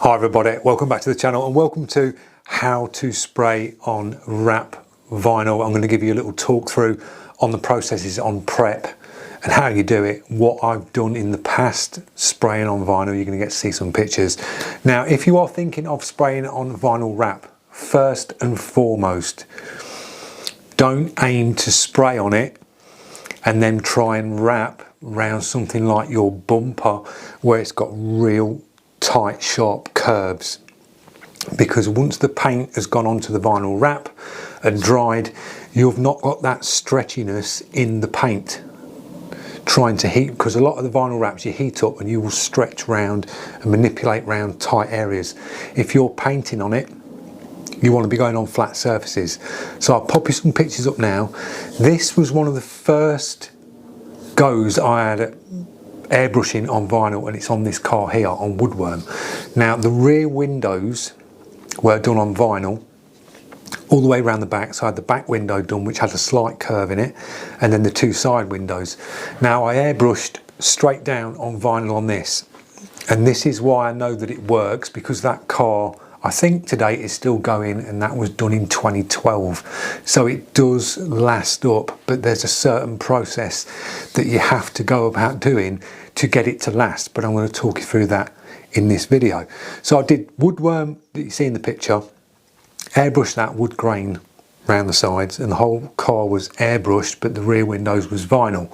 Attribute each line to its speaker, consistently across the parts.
Speaker 1: Hi everybody, welcome back to the channel and welcome to how to spray on wrap vinyl. I'm going to give you a little talk through on the processes on prep and how you do it, what I've done in the past spraying on vinyl. You're going to get to see some pictures. Now if you are thinking of spraying on vinyl wrap, first and foremost, don't aim to spray on it and then try and wrap around something like your bumper where it's got real tight sharp curves, because once the paint has gone onto the vinyl wrap and dried, you've not got that stretchiness in the paint trying to heat, because a lot of the vinyl wraps you heat up and you will stretch round and manipulate round tight areas. If you're painting on it, you want to be going on flat surfaces. So I'll pop you some pictures up now. This was one of the first goes I had at airbrushing on vinyl, and it's on this car here on Woodworm. Now the rear windows were done on vinyl all the way around the back, so I had the back window done which had a slight curve in it, and then the two side windows. Now I airbrushed straight down on vinyl on this, and this is why I know that it works, because that car I think today is still going, and that was done in 2012. So it does last up, but there's a certain process that you have to go about doing to get it to last. But I'm going to talk you through that in this video. So I did Woodworm that you see in the picture, airbrushed that wood grain around the sides, and the whole car was airbrushed, but the rear windows was vinyl.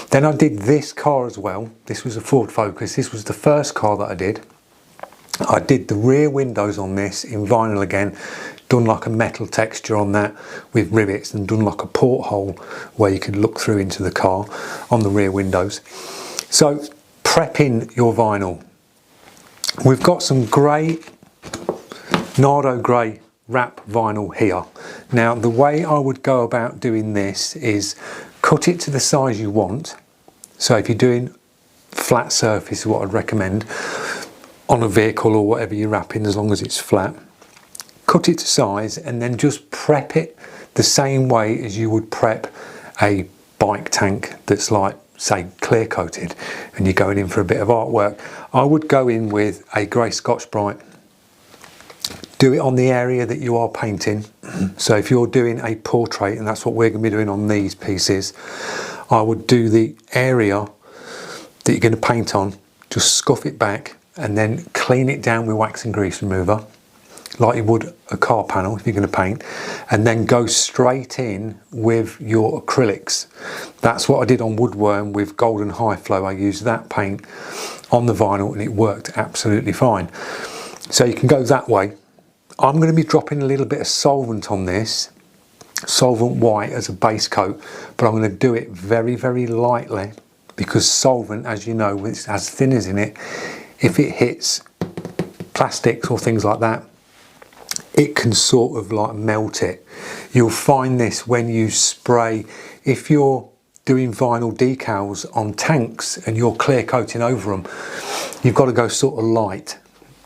Speaker 1: Then I did this car as well. This was a Ford Focus. This was the first car that I did. I did the rear windows on this in vinyl again, done like a metal texture on that with rivets, and done like a porthole where you could look through into the car on the rear windows. So prepping your vinyl, we've got some grey, Nardo grey wrap vinyl here. Now the way I would go about doing this is cut it to the size you want. So if you're doing flat surface is what I'd recommend on a vehicle or whatever you're wrapping, as long as it's flat. Cut it to size and then just prep it the same way as you would prep a bike tank that's like, say, clear coated, and you're going in for a bit of artwork. I would go in with a grey Scotch-Brite. Do it on the area that you are painting. So if you're doing a portrait, and that's what we're going to be doing on these pieces, I would do the area that you're going to paint on, just scuff it back, and then clean it down with wax and grease remover like you would a car panel if you're going to paint, and then go straight in with your acrylics. That's what I did on Woodworm with Golden High Flow. I used that paint on the vinyl and it worked absolutely fine. So you can go that way. I'm going to be dropping a little bit of solvent on this, solvent white as a base coat, but I'm going to do it very, very lightly, because solvent, as you know, it has thinners in it. If it hits plastics or things like that, it can sort of like melt it. You'll find this when you spray, if you're doing vinyl decals on tanks and you're clear coating over them, you've got to go sort of light.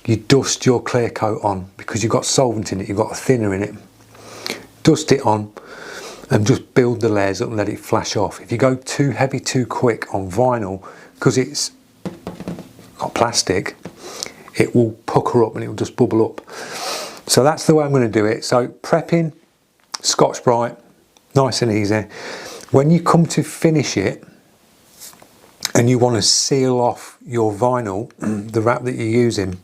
Speaker 1: You dust your clear coat on because you've got solvent in it, you've got a thinner in it. Dust it on and just build the layers up and let it flash off. If you go too heavy too quick on vinyl, because it's got plastic, it will pucker up and it will just bubble up. So that's the way I'm going to do it. So prepping, Scotch-Brite, nice and easy. When you come to finish it and you want to seal off your vinyl, the wrap that you're using,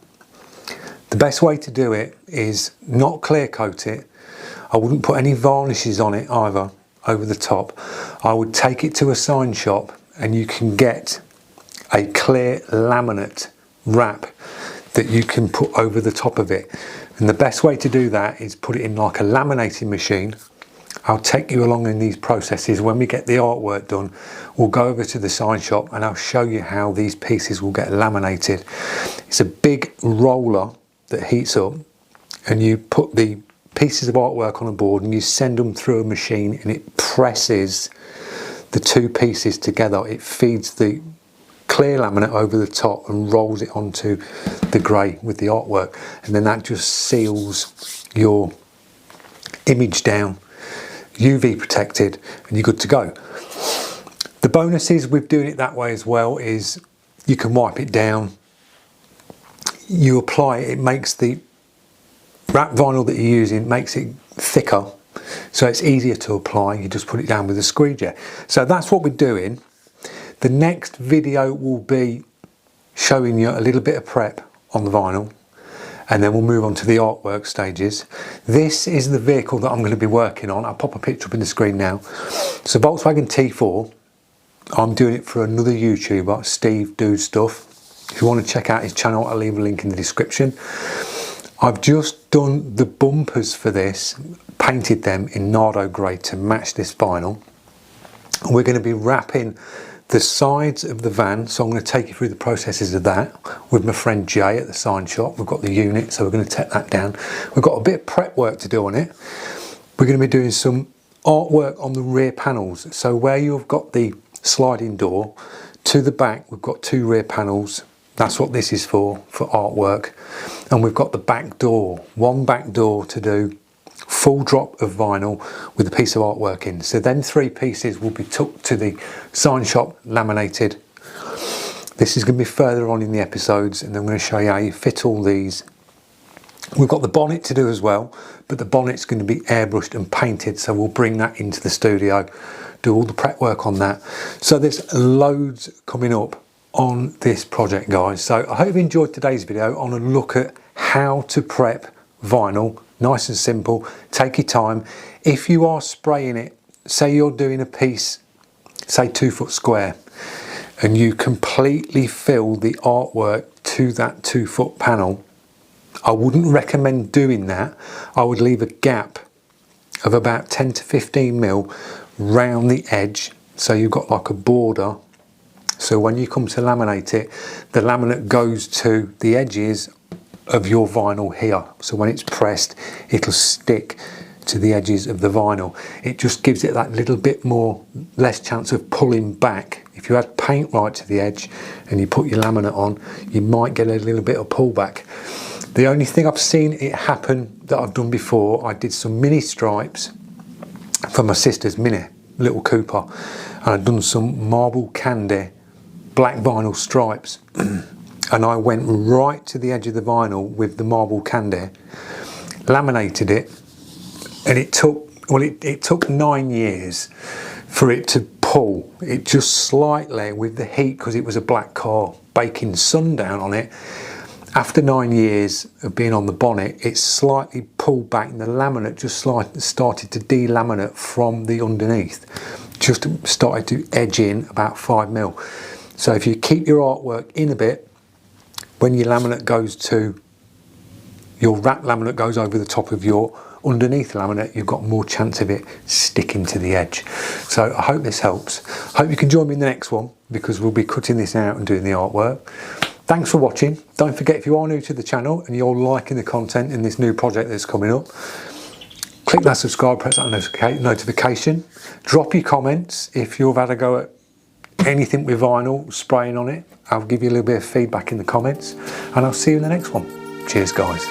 Speaker 1: the best way to do it is not clear coat it. I wouldn't put any varnishes on it either over the top. I would take it to a sign shop and you can get a clear laminate wrap that you can put over the top of it. And the best way to do that is put it in like a laminating machine. I'll take you along in these processes. When we get the artwork done, we'll go over to the sign shop and I'll show you how these pieces will get laminated. It's a big roller that heats up, and you put the pieces of artwork on a board and you send them through a machine, and it presses the two pieces together. It feeds the clear laminate over the top and rolls it onto the grey with the artwork, and then that just seals your image down, UV protected, and you're good to go. The bonuses with doing it that way as well is you can wipe it down, you apply it, it makes the wrap vinyl that you're using, makes it thicker, so it's easier to apply. You just put it down with a squeegee. So that's what we're doing. The next video will be showing you a little bit of prep on the vinyl, and then we'll move on to the artwork stages. This is the vehicle that I'm going to be working on. I'll pop a picture up in the screen now. It's a Volkswagen T4. I'm doing it for another YouTuber, Steve Dude Stuff. If you want to check out his channel, I'll leave a link in the description. I've just done the bumpers for this, painted them in Nardo grey to match this vinyl. We're going to be wrapping the sides of the van, so I'm going to take you through the processes of that with my friend Jay at the sign shop. We've got the unit, so we're going to take that down. We've got a bit of prep work to do on it. We're going to be doing some artwork on the rear panels. So where you've got the sliding door to the back, we've got 2 rear panels. That's what this is for artwork. And we've got the back door, 1 back door to do full drop of vinyl with a piece of artwork in. So then 3 pieces will be took to the sign shop, laminated. This is going to be further on in the episodes, and I'm going to show you how you fit all these. We've got the bonnet to do as well, but the bonnet's going to be airbrushed and painted, so we'll bring that into the studio, do all the prep work on that. So there's loads coming up on this project, guys. So I hope you enjoyed today's video on a look at how to prep vinyl. Nice and simple, take your time. If you are spraying it, say you're doing a piece, say 2 foot square, and you completely fill the artwork to that 2 foot panel, I wouldn't recommend doing that. I would leave a gap of about 10 to 15 mil round the edge, so you've got like a border. So when you come to laminate it, the laminate goes to the edges of your vinyl here. So when it's pressed, it'll stick to the edges of the vinyl. It just gives it that little bit more, less chance of pulling back. If you add paint right to the edge and you put your laminate on, you might get a little bit of pullback. The only thing I've seen it happen that I've done before, I did some mini stripes for my sister's Mini, little Cooper, and I'd done some marble candy black vinyl stripes. And I went right to the edge of the vinyl with the marble candy, laminated it, and it took 9 years for it to pull. It just slightly, with the heat, because it was a black car, baking sundown on it. After 9 years of being on the bonnet, it slightly pulled back, and the laminate just started to delaminate from the underneath. Just started to edge in about 5 mil. So if you keep your artwork in a bit, when your laminate goes to, your wrap laminate goes over the top of your underneath laminate, you've got more chance of it sticking to the edge. So I hope this helps. Hope you can join me in the next one, because we'll be cutting this out and doing the artwork. Thanks for watching. Don't forget, if you are new to the channel and you're liking the content in this new project that's coming up, click that subscribe, press that notification. Drop your comments if you've had a go at anything with vinyl, spraying on it. I'll give you a little bit of feedback in the comments, and I'll see you in the next one. Cheers, guys.